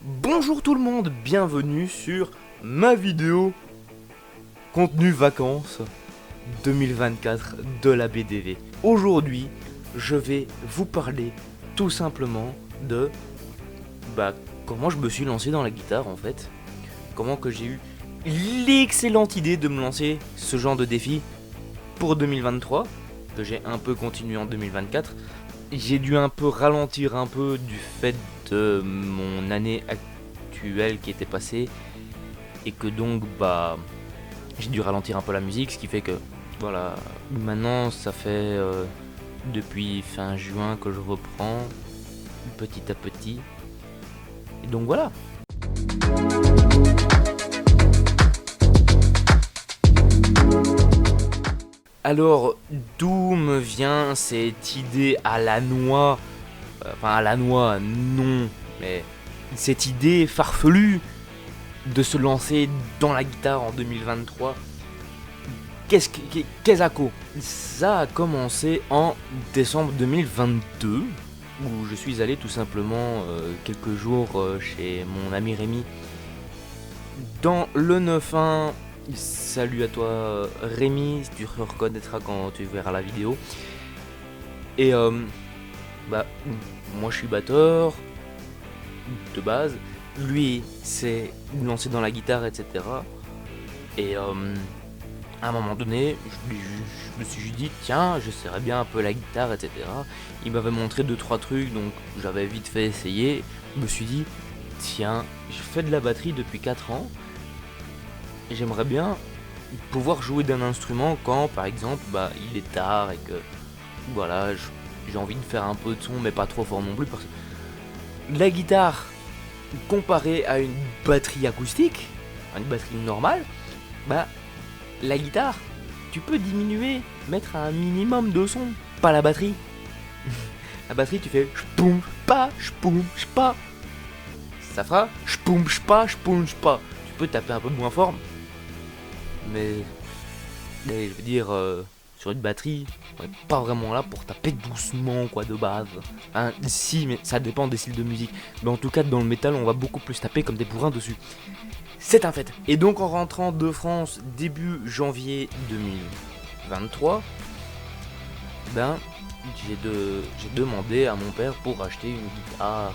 Bonjour tout le monde, bienvenue sur ma vidéo contenu vacances 2024 de la BDV. Aujourd'hui, je vais vous parler tout simplement de comment je me suis lancé dans la guitare en fait. Comment que j'ai eu l'excellente idée de me lancer ce genre de défi pour 2023, que j'ai un peu continué en 2024. J'ai dû un peu ralentir un peu du fait de mon année actuelle qui était passée et que donc j'ai dû ralentir un peu la musique, ce qui fait que voilà, maintenant ça fait depuis fin juin que je reprends petit à petit et donc voilà. Alors, d'où me vient cette idée à la noix, enfin à la noix, non, mais cette idée farfelue de se lancer dans la guitare en 2023? Qu'est-ce à quoi? Ça a commencé en décembre 2022, où je suis allé tout simplement quelques jours chez mon ami Rémi dans le 9-1. Salut à toi Rémi, tu reconnaîtras quand tu verras la vidéo. Et moi je suis batteur de base, lui s'est lancé dans la guitare, etc. Et à un moment donné, je me suis dit tiens, j'essaierais bien un peu la guitare, etc. Il m'avait montré 2-3 trucs, donc j'avais vite fait essayer. Je me suis dit tiens, je fais de la batterie depuis 4 ans. J'aimerais bien pouvoir jouer d'un instrument quand par exemple il est tard et que voilà, j'ai envie de faire un peu de son mais pas trop fort non plus, parce que la guitare comparée à une batterie acoustique, à une batterie normale, la guitare tu peux diminuer, mettre un minimum de son, pas la batterie. La batterie tu fais j'poum j'pa, ça fera j'poum j'pa. Tu peux taper un peu moins fort, mais je veux dire, sur une batterie, on n'est pas vraiment là pour taper doucement quoi de base. Hein, si, mais ça dépend des styles de musique. Mais en tout cas, dans le métal, on va beaucoup plus taper comme des bourrins dessus. C'est un fait. Et donc, en rentrant de France début janvier 2023, j'ai demandé à mon père pour acheter une guitare.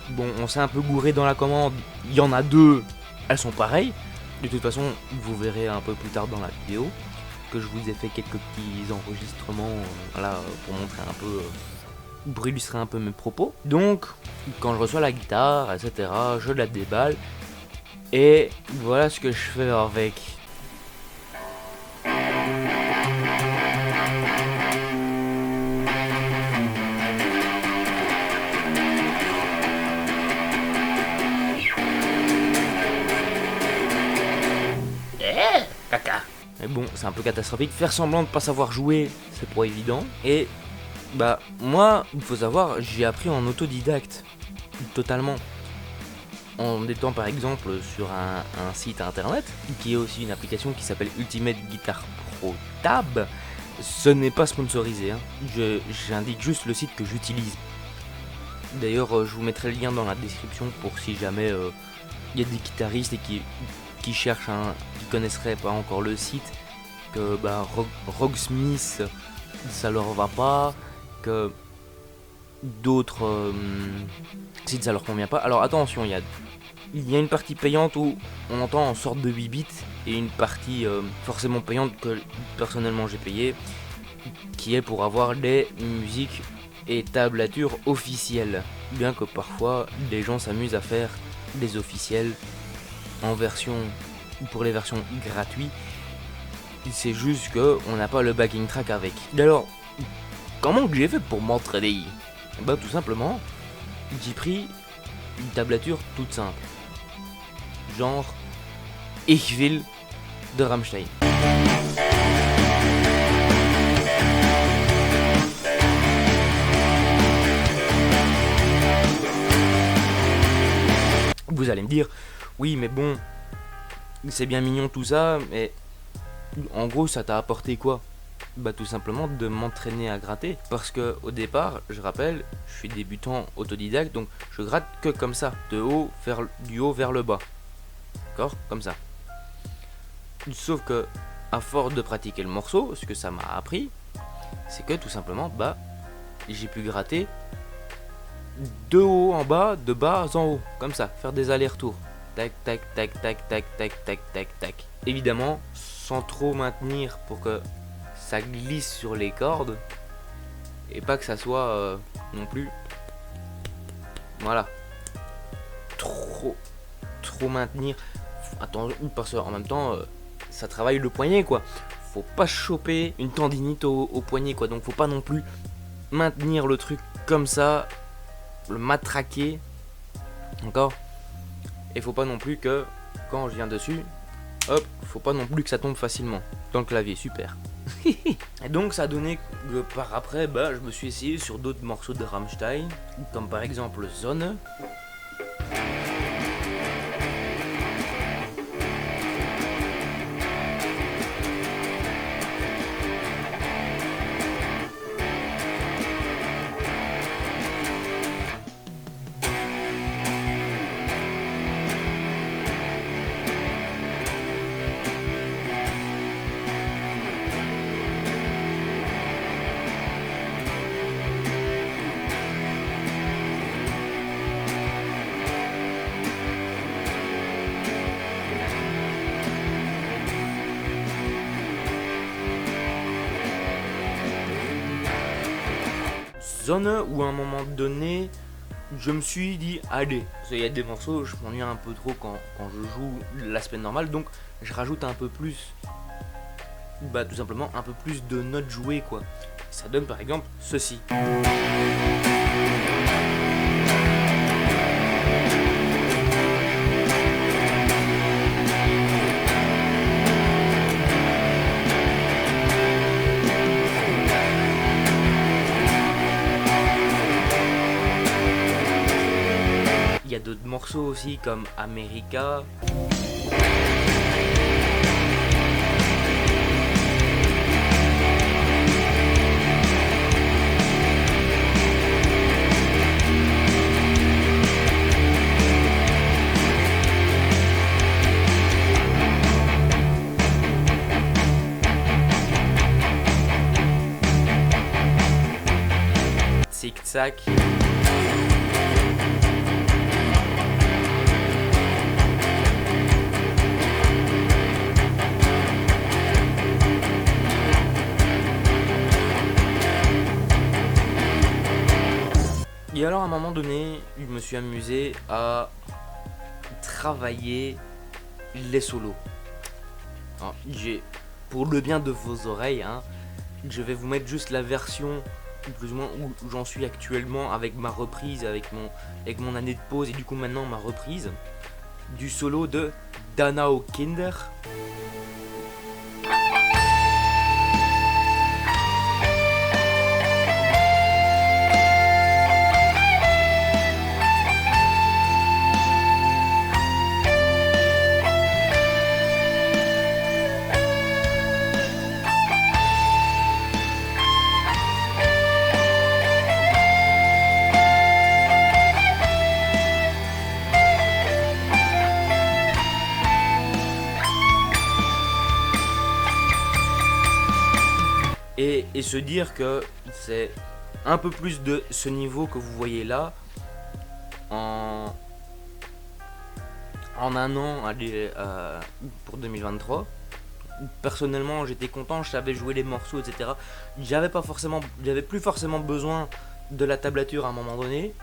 Bon, on s'est un peu gouré dans la commande. Il y en a deux, elles sont pareilles. De toute façon, vous verrez un peu plus tard dans la vidéo que je vous ai fait quelques petits enregistrements pour montrer un peu, pour illustrer un peu mes propos. Donc, quand je reçois la guitare, etc., je la déballe et voilà ce que je fais avec. Caca. Mais bon, c'est un peu catastrophique. Faire semblant de pas savoir jouer, c'est pas évident. Et moi, il faut savoir, j'ai appris en autodidacte, totalement. En étant par exemple sur un site internet, qui est aussi une application qui s'appelle Ultimate Guitar Pro Tab. Ce n'est pas sponsorisé, hein. J'indique juste le site que j'utilise. D'ailleurs, je vous mettrai le lien dans la description pour si jamais il y a des guitaristes et qui cherchent, qui connaisseraient pas encore le site, que Rocksmith ça leur va pas, que d'autres sites ça leur convient pas. Alors attention, il y a une partie payante où on entend en sorte de 8 bits et une partie forcément payante que personnellement j'ai payé, qui est pour avoir les musiques et tablatures officielles, bien que parfois les gens s'amusent à faire des officiels en version, pour les versions gratuites. C'est juste que on n'a pas le backing track avec. Alors, comment que j'ai fait pour m'entraîner? Tout simplement, j'ai pris une tablature toute simple, genre Ich will de Rammstein. Vous allez me dire, oui mais bon, c'est bien mignon tout ça, mais en gros ça t'a apporté quoi? bah tout simplement de m'entraîner à gratter. Parce que au départ, je rappelle, je suis débutant autodidacte, donc je gratte que comme ça, du haut vers le bas. D'accord? Comme ça. Sauf que, à force de pratiquer le morceau, ce que ça m'a appris, c'est que tout simplement, bah, j'ai pu gratter de haut en bas, de bas en haut, comme ça, faire des allers-retours. Tac, tac, tac, tac, tac, tac, tac, tac, tac. Évidemment, sans trop maintenir pour que ça glisse sur les cordes et pas que ça soit non plus, voilà, trop maintenir. Attends, parce qu'en même temps, ça travaille le poignet, quoi. Faut pas choper une tendinite au poignet, quoi. Donc faut pas non plus maintenir le truc comme ça, le matraquer, encore. Et faut pas non plus que, quand je viens dessus, hop, faut pas non plus que ça tombe facilement dans le clavier, super. Et donc ça a donné que par après, bah, je me suis essayé sur d'autres morceaux de Rammstein, comme par exemple Sonne. Zone où à un moment donné, je me suis dit, allez, parce qu'il y a des morceaux, je m'ennuie un peu trop quand je joue l'aspect normal, donc je rajoute un peu plus, bah tout simplement un peu plus de notes jouées, quoi. Ça donne par exemple ceci. Il y a d'autres morceaux aussi comme America. Tic Tac. Et alors à un moment donné, je me suis amusé à travailler les solos. Alors, pour le bien de vos oreilles, hein, je vais vous mettre juste la version plus ou moins où j'en suis actuellement avec ma reprise, avec mon année de pause et du coup maintenant ma reprise du solo de Danao Kinder. Et se dire que c'est un peu plus de ce niveau que vous voyez là en un an pour 2023. Personnellement j'étais content, je savais jouer les morceaux, etc. J'avais plus forcément besoin de la tablature à un moment donné,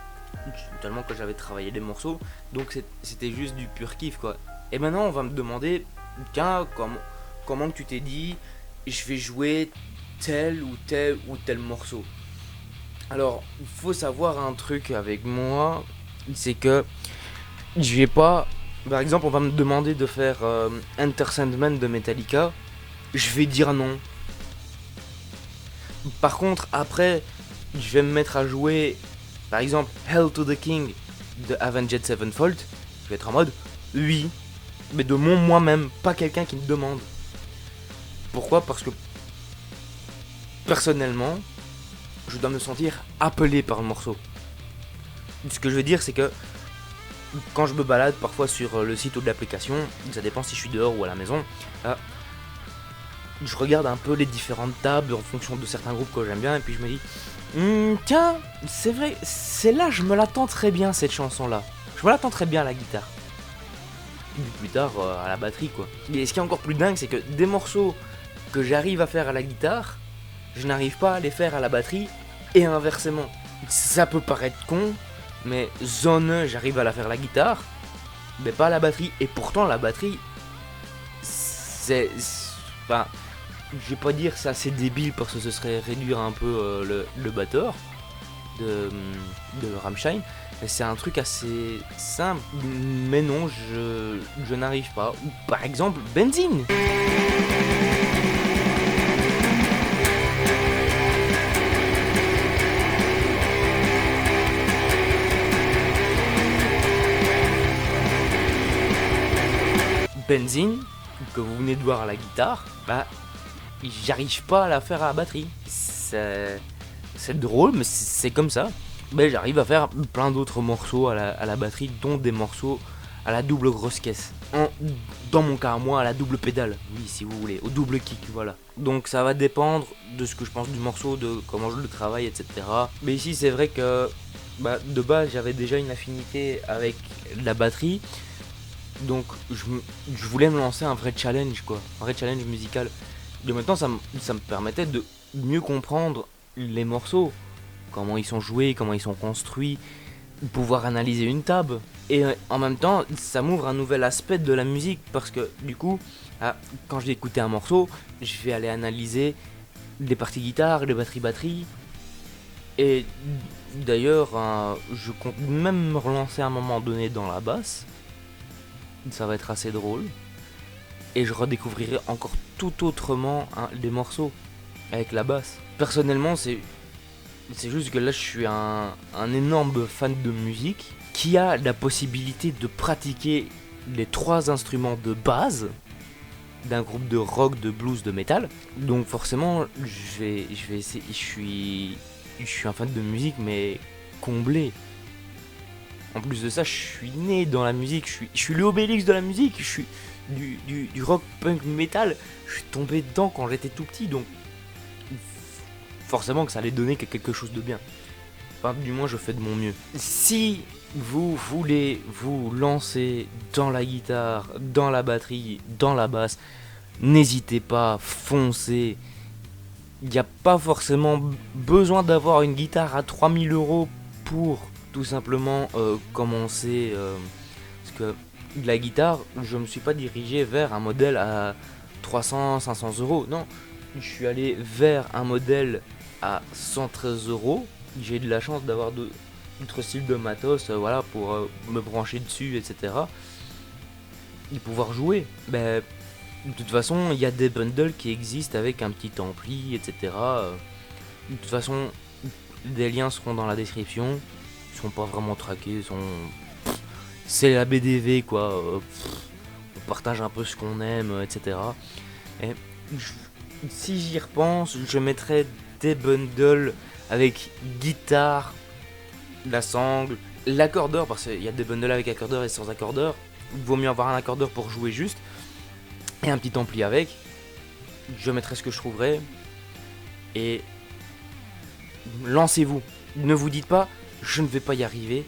tellement que j'avais travaillé les morceaux, donc c'était juste du pur kiff, quoi. Et maintenant on va me demander, tiens, comment tu t'es dit je vais jouer tel ou tel morceau. Alors, il faut savoir un truc avec moi, c'est que je vais pas... Par exemple, on va me demander de faire Enter Sandman de Metallica, je vais dire non. Par contre, après, je vais me mettre à jouer, par exemple, Hell to the King de Avenged Sevenfold, je vais être en mode oui, mais de moi-même, pas quelqu'un qui me demande. Pourquoi ? Parce que personnellement, je dois me sentir appelé par le morceau. Ce que je veux dire, c'est que quand je me balade parfois sur le site ou de l'application, ça dépend si je suis dehors ou à la maison, je regarde un peu les différentes tables en fonction de certains groupes que j'aime bien, et puis je me dis, tiens, c'est vrai, c'est là, je me l'attends très bien cette chanson-là. Je me l'attends très bien à la guitare. Et puis plus tard, à la batterie, quoi. Et ce qui est encore plus dingue, c'est que des morceaux que j'arrive à faire à la guitare, je n'arrive pas à les faire à la batterie, et inversement. Ça peut paraître con, mais Zone, j'arrive à la faire à la guitare, mais pas à la batterie. Et pourtant, la batterie, enfin, je vais pas dire ça c'est débile parce que ce serait réduire un peu le batteur de Rammstein. Mais c'est un truc assez simple, mais non, je n'arrive pas. Ou par exemple, Benzine. Benzine, que vous venez de voir à la guitare, bah, j'arrive pas à la faire à la batterie. C'est drôle, mais c'est comme ça. Mais j'arrive à faire plein d'autres morceaux à la batterie, dont des morceaux à la double grosse caisse. Dans mon cas, moi, à la double pédale. Oui, si vous voulez, au double kick, voilà. Donc ça va dépendre de ce que je pense du morceau, de comment je le travaille, etc. Mais ici, c'est vrai que de base, j'avais déjà une affinité avec la batterie. Donc je voulais me lancer un vrai challenge, quoi. Un vrai challenge musical. Et maintenant, ça me permettait de mieux comprendre les morceaux. Comment ils sont joués, comment ils sont construits. Pouvoir analyser une table. Et en même temps, ça m'ouvre un nouvel aspect de la musique. Parce que du coup, quand je vais écouter un morceau, je vais aller analyser les parties guitare, les batteries. Et d'ailleurs, je compte même me relancer à un moment donné dans la basse. Ça va être assez drôle. Et je redécouvrirai encore tout autrement les morceaux avec la basse. Personnellement, c'est juste que là, je suis un énorme fan de musique qui a la possibilité de pratiquer les 3 instruments de base d'un groupe de rock, de blues, de métal. Donc forcément, je vais essayer. Je suis un fan de musique, mais comblé. En plus de ça, je suis né dans la musique, je suis le Obélix de la musique, je suis du rock, punk, metal. Je suis tombé dedans quand j'étais tout petit, donc forcément que ça allait donner quelque chose de bien. Enfin, du moins, je fais de mon mieux. Si vous voulez vous lancer dans la guitare, dans la batterie, dans la basse, n'hésitez pas, foncez. Il n'y a pas forcément besoin d'avoir une guitare à 3000 € pour tout simplement commencer. Parce que la guitare, je me suis pas dirigé vers un modèle à 300-500 €. Non, je suis allé vers un modèle à 113 €. J'ai eu de la chance d'avoir d'autres styles de matos, voilà, pour me brancher dessus, etc. Et pouvoir jouer. De toute façon, il y a des bundles qui existent avec un petit ampli, etc. De toute façon, des liens seront dans la description. Ils sont pas vraiment traqués, c'est la BDV, quoi. On partage un peu ce qu'on aime, etc. Et si j'y repense, je mettrais des bundles avec guitare, la sangle, l'accordeur, parce qu'il y a des bundles avec accordeur et sans accordeur. Il vaut mieux avoir un accordeur pour jouer juste. Et un petit ampli avec. Je mettrai ce que je trouverai. Et lancez-vous. Ne vous dites pas, je ne vais pas y arriver.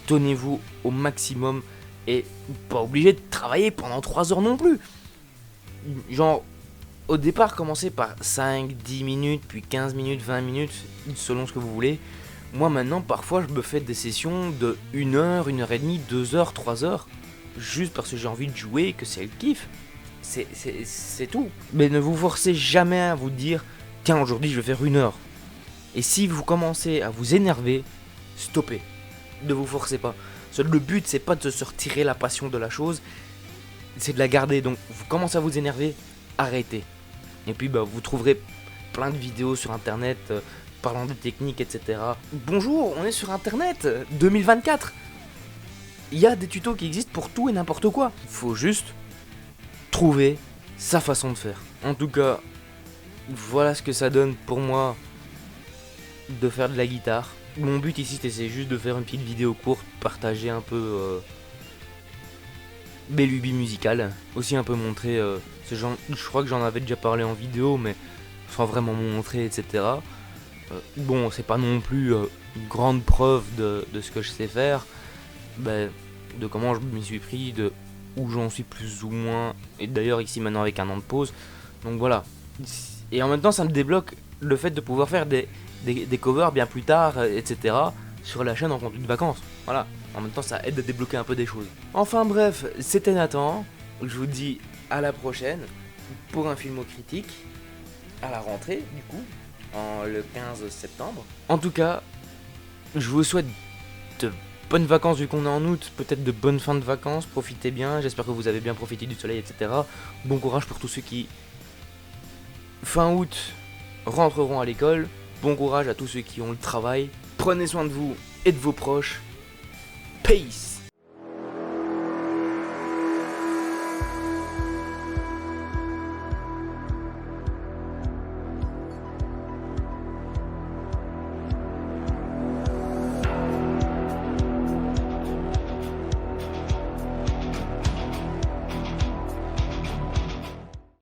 Donnez-vous au maximum. Et pas obligé de travailler pendant 3 heures non plus. Genre, au départ, commencez par 5, 10 minutes, puis 15 minutes, 20 minutes, selon ce que vous voulez. Moi maintenant, parfois, je me fais des sessions de 1 heure, 1 heure et demie, 2 heures, 3 heures. Juste parce que j'ai envie de jouer, que c'est le kiff. C'est tout. Mais ne vous forcez jamais à vous dire, tiens, aujourd'hui je vais faire 1 heure. Et si vous commencez à vous énerver, stoppez. Ne vous forcez pas. Le but, c'est pas de se retirer la passion de la chose, c'est de la garder. Donc, vous commencez à vous énerver, arrêtez. Et puis, vous trouverez plein de vidéos sur internet parlant de techniques, etc. Bonjour, on est sur internet, 2024. Il y a des tutos qui existent pour tout et n'importe quoi. Il faut juste trouver sa façon de faire. En tout cas, voilà ce que ça donne pour moi de faire de la guitare. Mon but ici c'est juste de faire une petite vidéo courte, partager un peu mes lubies musicales, aussi un peu montrer ce genre, je crois que j'en avais déjà parlé en vidéo mais sans vraiment montrer, etc. Bon, c'est pas non plus une grande preuve de ce que je sais faire, ben, de comment je m'y suis pris, de où j'en suis plus ou moins, et d'ailleurs ici maintenant avec un an de pause, donc voilà. Et en même temps ça me débloque le fait de pouvoir faire des covers bien plus tard, etc. sur la chaîne en contenu de vacances, voilà. En même temps ça aide à débloquer un peu des choses. Enfin bref, c'était Nathan, je vous dis à la prochaine pour un film critique, à la rentrée du coup, le 15 septembre. En tout cas, je vous souhaite de bonnes vacances vu qu'on est en août, peut-être de bonnes fins de vacances, profitez bien, j'espère que vous avez bien profité du soleil, etc. Bon courage pour tous ceux qui, fin août, rentreront à l'école, bon courage à tous ceux qui ont le travail, prenez soin de vous et de vos proches, peace.